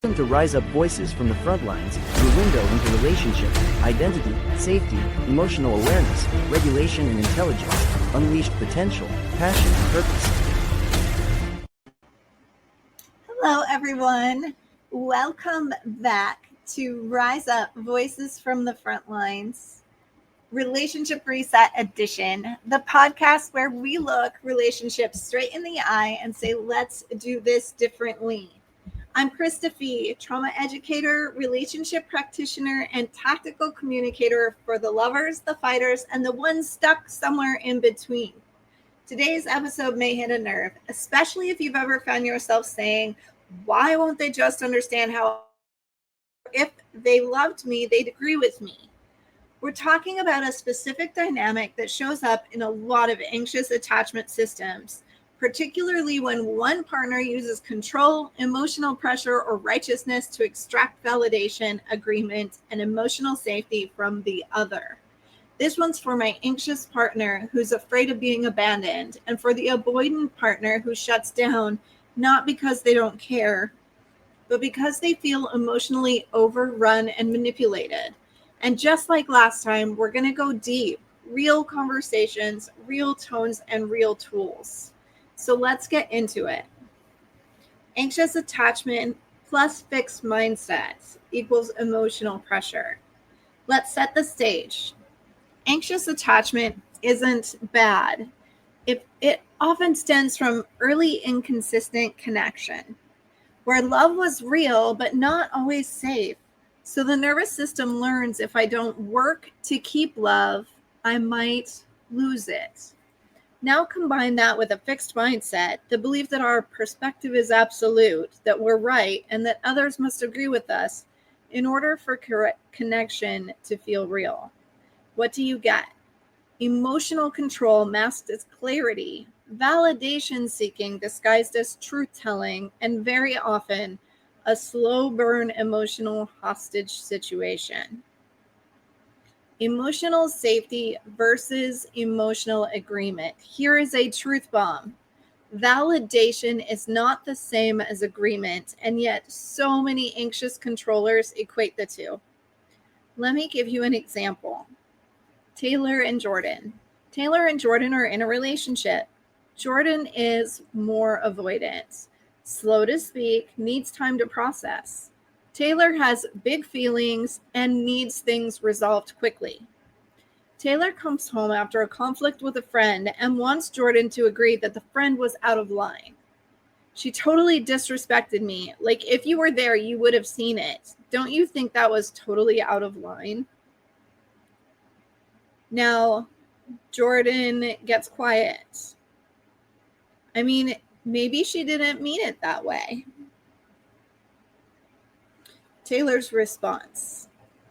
Welcome to Rise Up Voices from the Front Lines, your window into relationship, identity, safety, emotional awareness, regulation and intelligence, unleashed potential, passion and purpose. Hello, everyone. Welcome back to Rise Up Voices from the Front Lines, Relationship Reset Edition, the podcast where we look relationships straight in the eye and say, let's do this differently. I'm Krista Fee, trauma educator, relationship practitioner, and tactical communicator for the lovers, the fighters, and the ones stuck somewhere in between. Today's episode may hit a nerve, especially if you've ever found yourself saying, why won't they just understand how if they loved me, they'd agree with me? We're talking about a specific dynamic that shows up in a lot of anxious attachment systems, particularly when one partner uses control, emotional pressure, or righteousness to extract validation, agreement, and emotional safety from the other. This one's for my anxious partner who's afraid of being abandoned, and for the avoidant partner who shuts down, not because they don't care, but because they feel emotionally overrun and manipulated. And just like last time, we're going to go deep, real conversations, real tones, and real tools. So let's get into it. Anxious attachment plus fixed mindsets equals emotional pressure. Let's set the stage. Anxious attachment isn't bad. It often stems from early inconsistent connection, where love was real but not always safe. So the nervous system learns if I don't work to keep love, I might lose it. Now combine that with a fixed mindset, the belief that our perspective is absolute, that we're right, and that others must agree with us in order for connection to feel real. What do you get? Emotional control masked as clarity, validation seeking disguised as truth-telling, and very often a slow burn emotional hostage situation. Emotional safety versus emotional agreement. Here is a truth bomb. Validation is not the same as agreement, and yet so many anxious controllers equate the two. Let me give you an example. Taylor and Jordan. Taylor and Jordan are in a relationship. Jordan is more avoidant, slow to speak, needs time to process. Taylor has big feelings and needs things resolved quickly. Taylor comes home after a conflict with a friend and wants Jordan to agree that the friend was out of line. She totally disrespected me. Like, if you were there, you would have seen it. Don't you think that was totally out of line? Now, Jordan gets quiet. I mean, maybe she didn't mean it that way. Taylor's response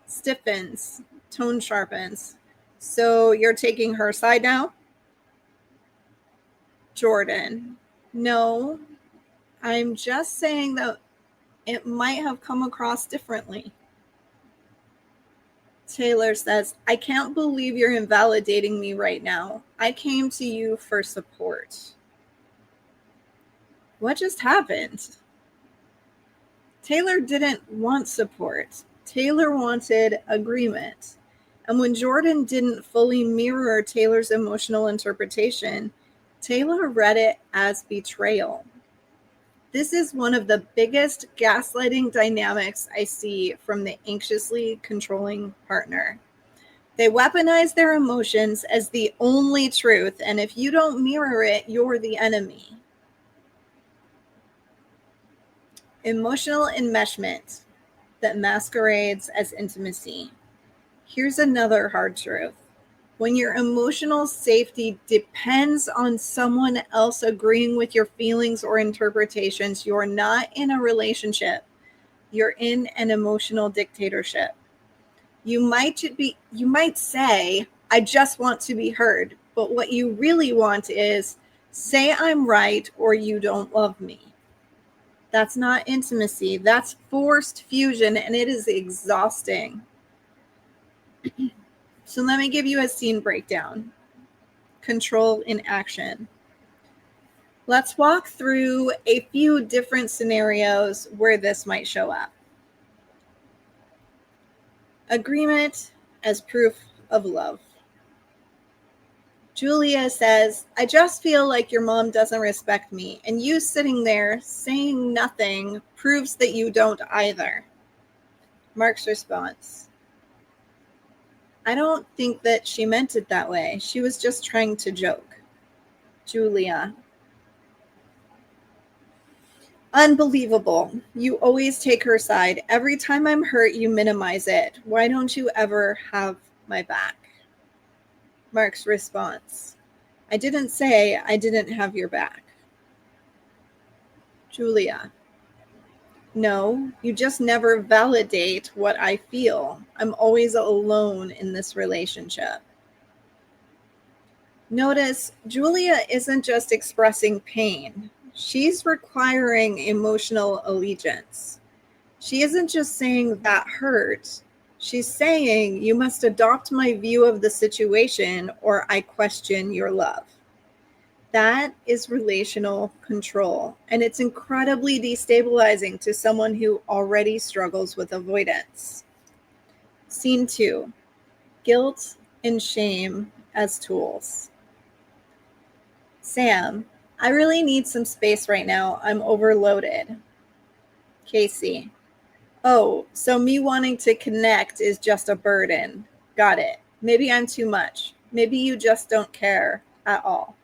stiffens, tone sharpens. So you're taking her side now? Jordan, no, I'm just saying that it might have come across differently. Taylor says, I can't believe you're invalidating me right now. I came to you for support. What just happened? Taylor didn't want support. Taylor wanted agreement. And when Jordan didn't fully mirror Taylor's emotional interpretation, Taylor read it as betrayal. This is one of the biggest gaslighting dynamics I see from the anxiously controlling partner. They weaponize their emotions as the only truth, and if you don't mirror it, you're the enemy. Emotional enmeshment that masquerades as intimacy. Here's another hard truth. When your emotional safety depends on someone else agreeing with your feelings or interpretations, you're not in a relationship. You're in an emotional dictatorship. You might say, I just want to be heard, but what you really want is, say I'm right or you don't love me. That's not intimacy. That's forced fusion, and it is exhausting. So let me give you a scene breakdown. Control in action. Let's walk through a few different scenarios where this might show up. Agreement as proof of love. Julia says, I just feel like your mom doesn't respect me, and you sitting there saying nothing proves that you don't either. Mark's response, I don't think that she meant it that way. She was just trying to joke. Julia, unbelievable. You always take her side. Every time I'm hurt, you minimize it. Why don't you ever have my back? Mark's response, I didn't say I didn't have your back. Julia, no, you just never validate what I feel. I'm always alone in this relationship. Notice Julia isn't just expressing pain. She's requiring emotional allegiance. She isn't just saying that hurt. She's saying you must adopt my view of the situation or I question your love. That is relational control, and it's incredibly destabilizing to someone who already struggles with avoidance. Scene 2, guilt and shame as tools. Sam, I really need some space right now. I'm overloaded. Casey, oh, so me wanting to connect is just a burden. Got it. Maybe I'm too much. Maybe you just don't care at all.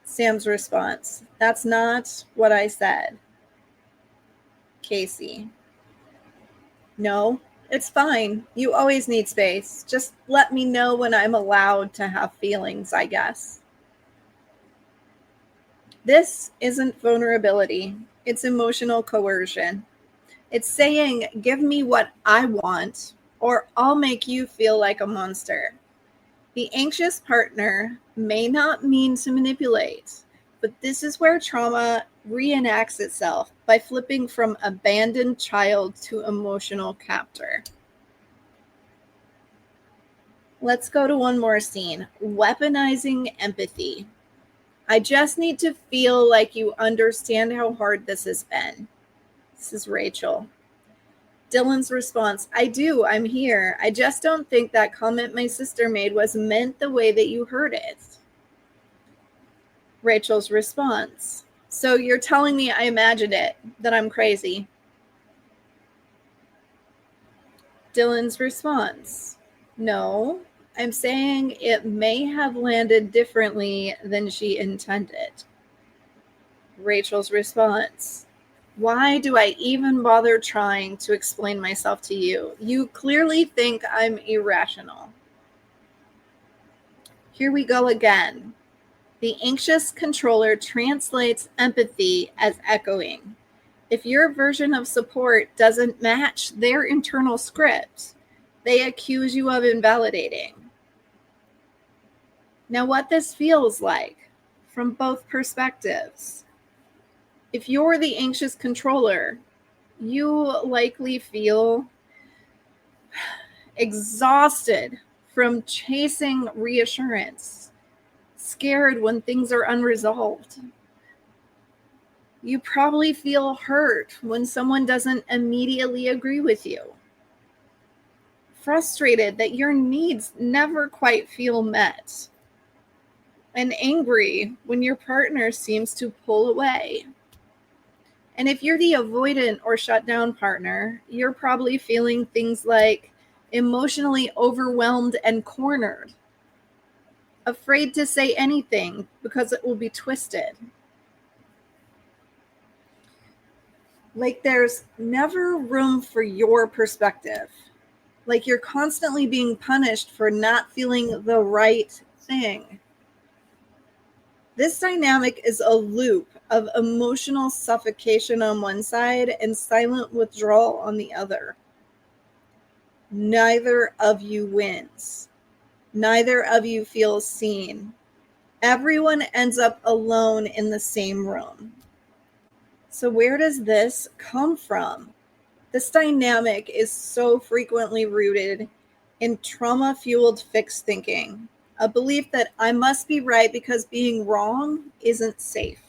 Sam's response, that's not what I said. Casey, no, it's fine. You always need space. Just let me know when I'm allowed to have feelings, I guess. This isn't vulnerability. It's emotional coercion. It's saying, give me what I want, or I'll make you feel like a monster. The anxious partner may not mean to manipulate, but this is where trauma reenacts itself by flipping from abandoned child to emotional captor. Let's go to one more scene. Weaponizing empathy. I just need to feel like you understand how hard this has been. This is Rachel. Dylan's response, I do, I'm here. I just don't think that comment my sister made was meant the way that you heard it. Rachel's response, so you're telling me I imagined it, that I'm crazy. Dylan's response, no, I'm saying it may have landed differently than she intended. Rachel's response, why do I even bother trying to explain myself to you? You clearly think I'm irrational. Here we go again. The anxious controller translates empathy as echoing. If your version of support doesn't match their internal script, they accuse you of invalidating. Now, what this feels like from both perspectives. If you're the anxious controller, you likely feel exhausted from chasing reassurance, scared when things are unresolved. You probably feel hurt when someone doesn't immediately agree with you. Frustrated that your needs never quite feel met. And angry when your partner seems to pull away. And if you're the avoidant or shutdown partner, you're probably feeling things like emotionally overwhelmed and cornered, afraid to say anything because it will be twisted. Like there's never room for your perspective. Like you're constantly being punished for not feeling the right thing. This dynamic is a loop of emotional suffocation on one side and silent withdrawal on the other. Neither of you wins. Neither of you feels seen. Everyone ends up alone in the same room. So where does this come from? This dynamic is so frequently rooted in trauma-fueled fixed thinking, a belief that I must be right because being wrong isn't safe.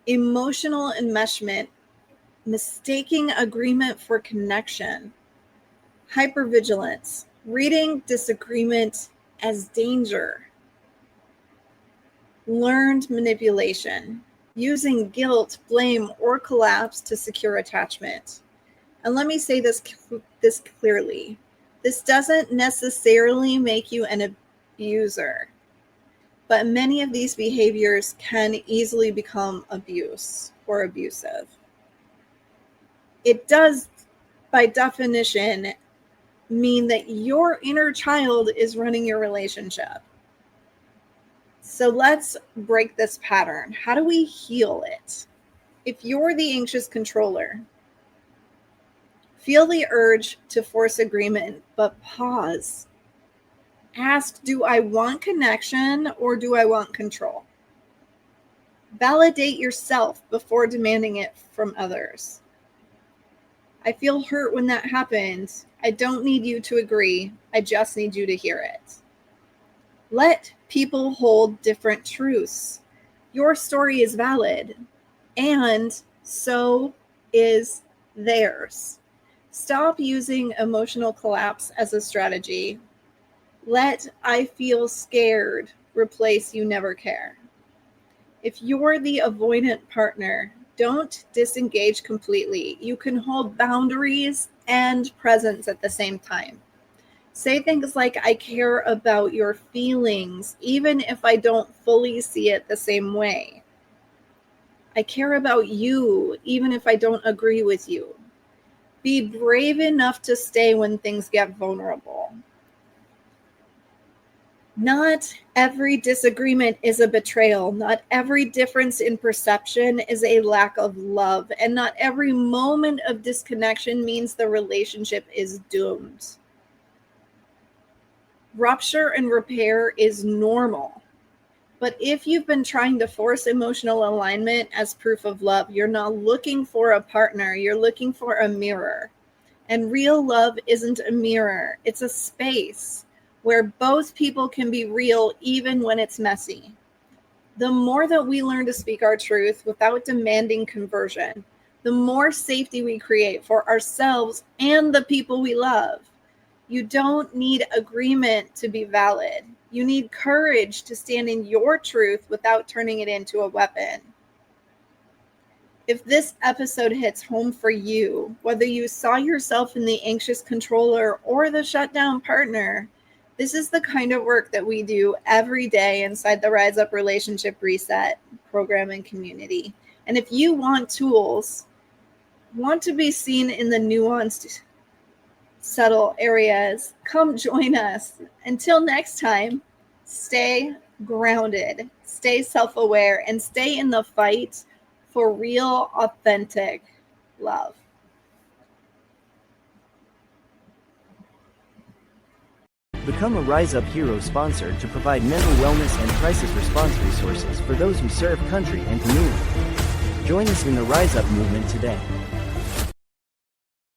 Emotional enmeshment, mistaking agreement for connection. Hypervigilance, reading disagreement as danger. Learned manipulation, using guilt, blame, or collapse to secure attachment. And let me say this clearly. This doesn't necessarily make you an abuser, but many of these behaviors can easily become abuse or abusive. It does, by definition, mean that your inner child is running your relationship. So let's break this pattern. How do we heal it? If you're the anxious controller, feel the urge to force agreement, but pause. Ask, do I want connection or do I want control? Validate yourself before demanding it from others. I feel hurt when that happens. I don't need you to agree. I just need you to hear it. Let people hold different truths. Your story is valid, and so is theirs. Stop using emotional collapse as a strategy. Let I feel scared replace you never care. If you're the avoidant partner, don't disengage completely. You can hold boundaries and presence at the same time. Say things like, I care about your feelings, even if I don't fully see it the same way. I care about you, even if I don't agree with you. Be brave enough to stay when things get vulnerable. Not every disagreement is a betrayal. Not every difference in perception is a lack of love. And not every moment of disconnection means the relationship is doomed. Rupture and repair is normal. But if you've been trying to force emotional alignment as proof of love, you're not looking for a partner. You're looking for a mirror. And real love isn't a mirror. It's a space where both people can be real even when it's messy. The more that we learn to speak our truth without demanding conversion, the more safety we create for ourselves and the people we love. You don't need agreement to be valid. You need courage to stand in your truth without turning it into a weapon. If this episode hits home for you, whether you saw yourself in the anxious controller or the shutdown partner, this is the kind of work that we do every day inside the RISEUP Relationship Reset program and community. And if you want tools, want to be seen in the nuanced, subtle areas, come join us. Until next time, stay grounded, stay self-aware, and stay in the fight for real, authentic love. Become a RISEUP Hero sponsor to provide mental wellness and crisis response resources for those who serve country and community. Join us in the RISEUP movement today.